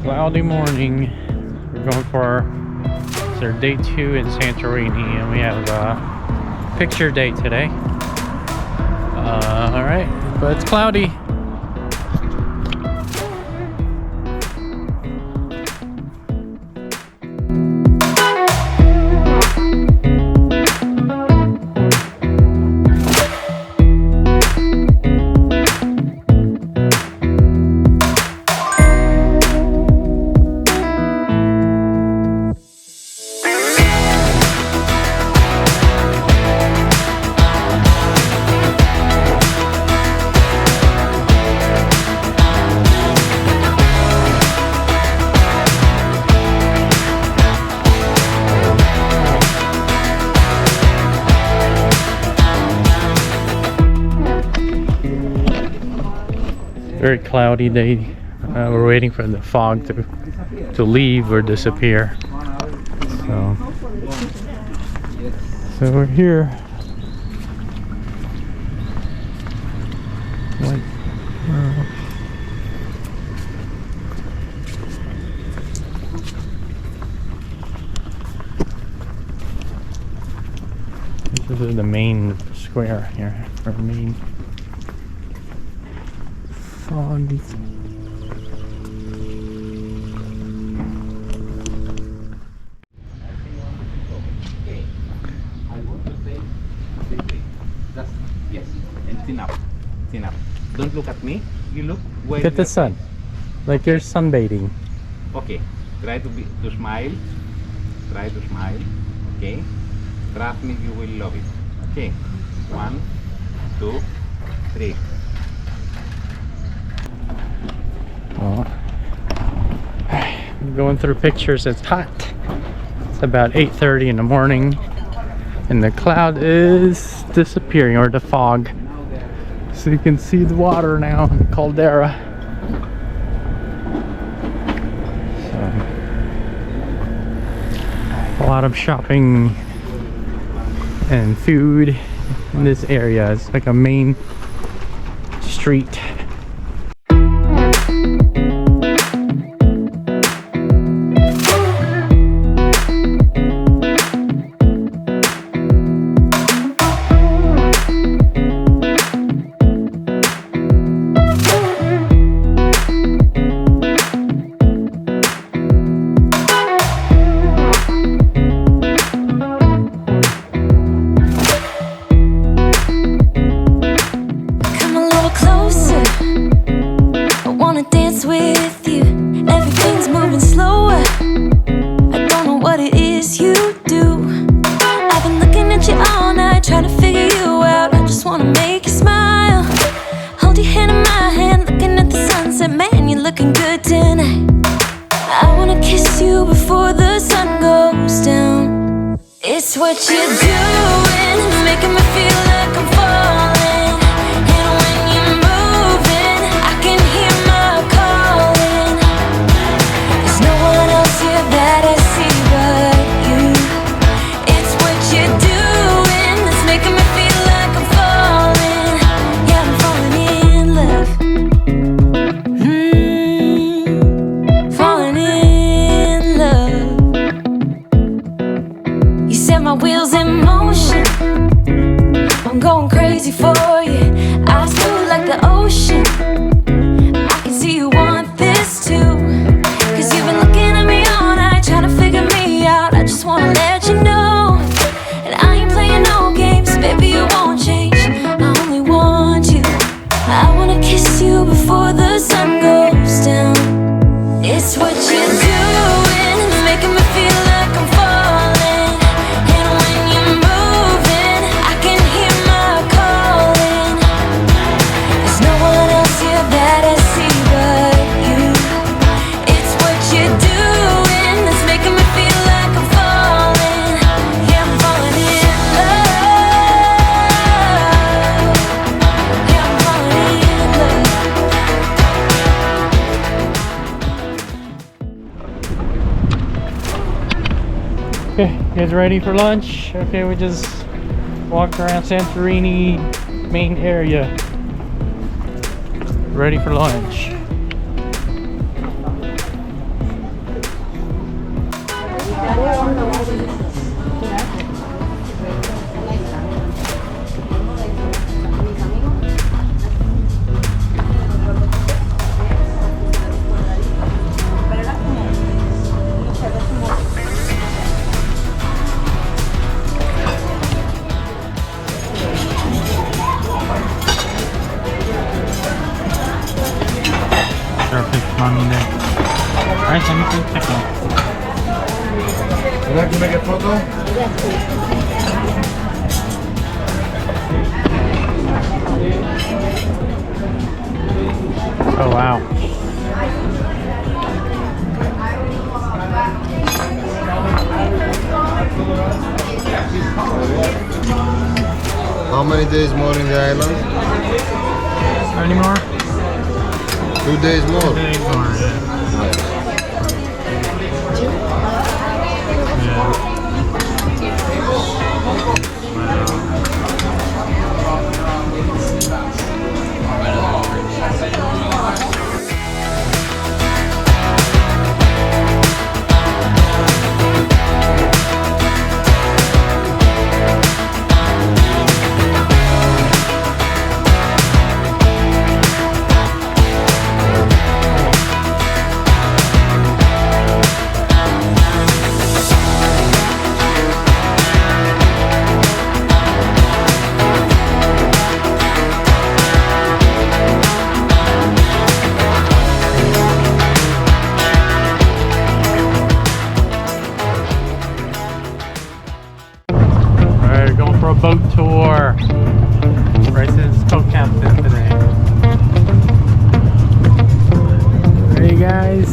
Cloudy morning. We're going for our day 2 in Santorini, and we have a picture day today. Alright, but it's cloudy. Very cloudy day. We're waiting for the fog to leave or disappear. So we're here. This is the main square here, or main fog. Yes, and thin up. Don't look at me. You look where. Look at the sun, like you're sunbathing. Okay, try to smile. Try to smile. Okay, trust me, you will love it. Okay, 1, 2, 3. Oh. I'm going through pictures. It's hot. It's about 8:30 in the morning, and the cloud is disappearing, or the fog. So you can see the water now, the caldera. So, a lot of shopping and food in this area. It's like a main street. With you, everything's moving slower. I don't know what it is you do. I've been looking at you all night, trying to figure you out. I just wanna make you smile. Hold your hand in my hand, looking at the sunset. Man, you're looking good tonight. I wanna kiss you before the sun goes down. It's what you're doing, making me feel like I'm falling. And when you're moving, I can hear my calling. There's no one else here that I see but you. It's what you're doing that's making me feel like I'm falling. Yeah, I'm falling in love. Falling in love. You set my wheels in motion. I'm going crazy for you. Eyes blue like the ocean. I can see you want this too. Cause you've been looking at me all night, trying to figure me out. I just wanna let you know. And I ain't playing no games, baby, you won't change. I only want you. I wanna kiss you before the sun goes down. It's what you're doing, making me feel like I'm falling. And when you're moving, I can hear my calling. There's no one else here that I see but you. It's what you're doing that's making me feel like I'm falling. Yeah, I'm falling in love. Yeah, I'm falling in love. Okay, you guys ready for lunch? Okay, we just walked around Santorini main area. Ready for lunch. It's Monday. Alright, let me go check out. Would you like to make a photo? Oh wow. How many days more in the island? Any more? 2 days more. 2 days more, yeah. Alright, going for a boat tour. Bryce's co-captain today. Hey guys.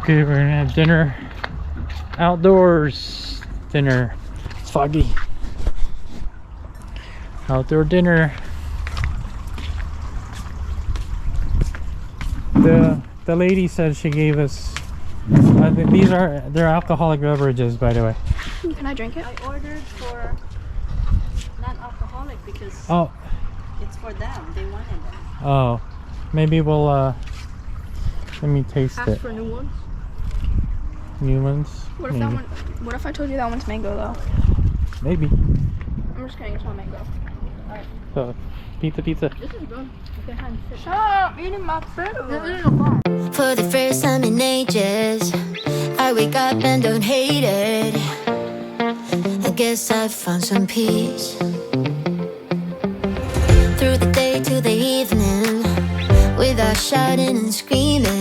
Okay, we're gonna have dinner outdoors. Dinner. It's foggy. Outdoor dinner. The lady said she gave us. They're alcoholic beverages, by the way. Can I drink it? I ordered for non-alcoholic because Oh. it's for them. They wanted them. Oh. Maybe we'll let me taste Ask it. for new ones. New ones. What if that one? What if I told you that one's mango though? Maybe. I'm just kidding. It's not mango. So, pizza. This is good. Shut up! Eating my food. This is fun. For the first time in ages, I wake up and don't hate it. I guess I found some peace. Through the day to the evening, without shouting and screaming,